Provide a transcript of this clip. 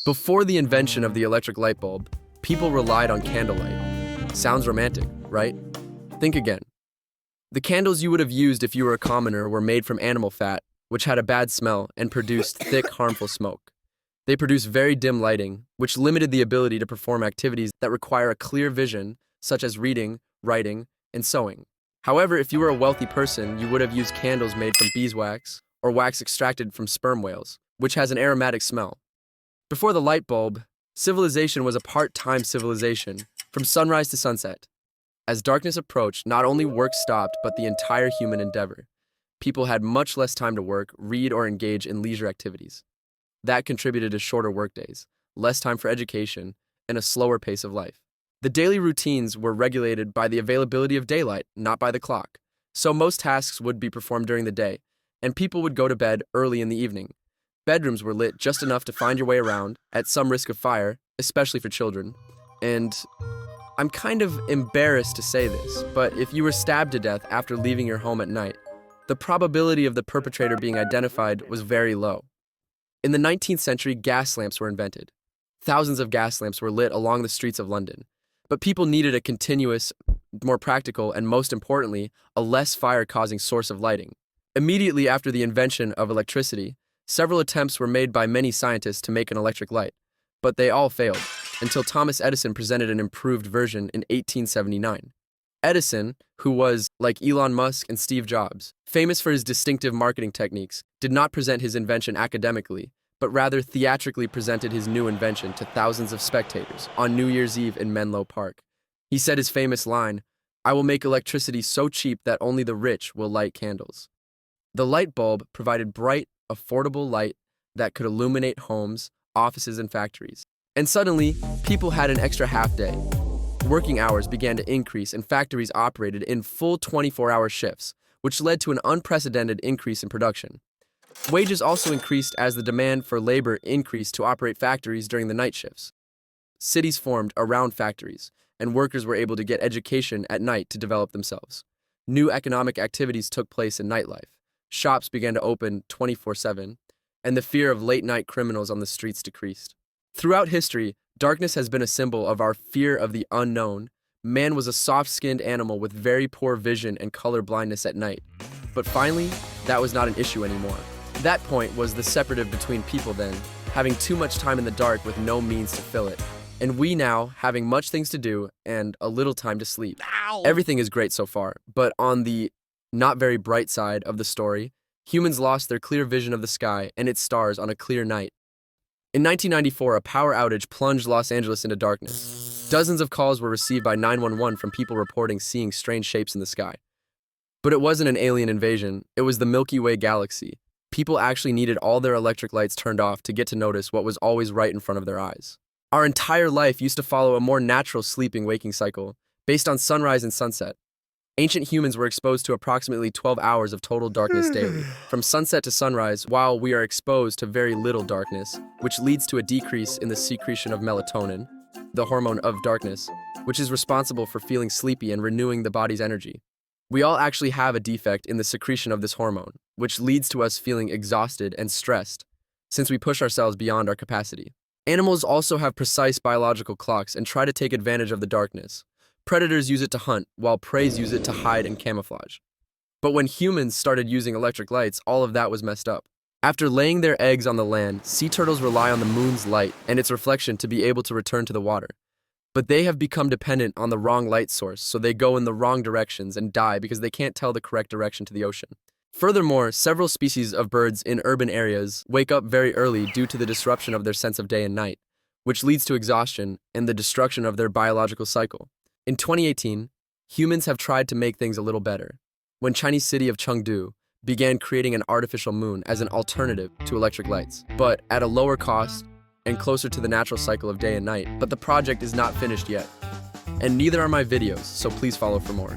Before the invention of the electric light bulb, people relied on candlelight. Sounds romantic, right? Think again. The candles you would have used if you were a commoner were made from animal fat, which had a bad smell and produced thick, harmful smoke. They produced very dim lighting, which limited the ability to perform activities that require a clear vision, such as reading, writing, and sewing. However, if you were a wealthy person, you would have used candles made from beeswax or wax extracted from sperm whales, which has an aromatic smell. Before the light bulb, civilization was a part-time civilization, from sunrise to sunset. As darkness approached, not only work stopped, but the entire human endeavor. People had much less time to work, read, or engage in leisure activities. That contributed to shorter workdays, less time for education, and a slower pace of life. The daily routines were regulated by the availability of daylight, not by the clock. So most tasks would be performed during the day, and people would go to bed early in the evening. Bedrooms were lit just enough to find your way around, at some risk of fire, especially for children. And I'm kind of embarrassed to say this, but if you were stabbed to death after leaving your home at night, the probability of the perpetrator being identified was very low. In the 19th century, gas lamps were invented. Thousands of gas lamps were lit along the streets of London, but people needed a continuous, more practical, and most importantly, a less fire-causing source of lighting. Immediately after the invention of electricity, several attempts were made by many scientists to make an electric light, but they all failed, until Thomas Edison presented an improved version in 1879. Edison, who was, like Elon Musk and Steve Jobs, famous for his distinctive marketing techniques, did not present his invention academically, but rather theatrically presented his new invention to thousands of spectators on New Year's Eve in Menlo Park. He said his famous line, "I will make electricity so cheap that only the rich will light candles." The light bulb provided bright, affordable light that could illuminate homes, offices, and factories. And suddenly, people had an extra half day. Working hours began to increase and factories operated in full 24-hour shifts, which led to an unprecedented increase in production. Wages also increased as the demand for labor increased to operate factories during the night shifts. Cities formed around factories, and workers were able to get education at night to develop themselves. New economic activities took place in nightlife. Shops began to open 24/7, and the fear of late-night criminals on the streets decreased. Throughout history, darkness has been a symbol of our fear of the unknown. Man was a soft-skinned animal with very poor vision and color blindness at night. But finally, that was not an issue anymore. That point was the separative between people then, having too much time in the dark with no means to fill it, and we now having much things to do and a little time to sleep. Ow! Everything is great so far, but on the not very bright side of the story, humans lost their clear vision of the sky and its stars on a clear night. In 1994, a power outage plunged Los Angeles into darkness. Dozens of calls were received by 911 from people reporting seeing strange shapes in the sky. But it wasn't an alien invasion, it was the Milky Way galaxy. People actually needed all their electric lights turned off to get to notice what was always right in front of their eyes. Our entire life used to follow a more natural sleeping-waking cycle, based on sunrise and sunset. Ancient humans were exposed to approximately 12 hours of total darkness daily, from sunset to sunrise, while we are exposed to very little darkness, which leads to a decrease in the secretion of melatonin, the hormone of darkness, which is responsible for feeling sleepy and renewing the body's energy. We all actually have a defect in the secretion of this hormone, which leads to us feeling exhausted and stressed, since we push ourselves beyond our capacity. Animals also have precise biological clocks and try to take advantage of the darkness. Predators use it to hunt, while prey use it to hide and camouflage. But when humans started using electric lights, all of that was messed up. After laying their eggs on the land, sea turtles rely on the moon's light and its reflection to be able to return to the water. But they have become dependent on the wrong light source, so they go in the wrong directions and die because they can't tell the correct direction to the ocean. Furthermore, several species of birds in urban areas wake up very early due to the disruption of their sense of day and night, which leads to exhaustion and the destruction of their biological cycle. In 2018, humans have tried to make things a little better, when Chinese city of Chengdu began creating an artificial moon as an alternative to electric lights, but at a lower cost and closer to the natural cycle of day and night. But the project is not finished yet, and neither are my videos, so please follow for more.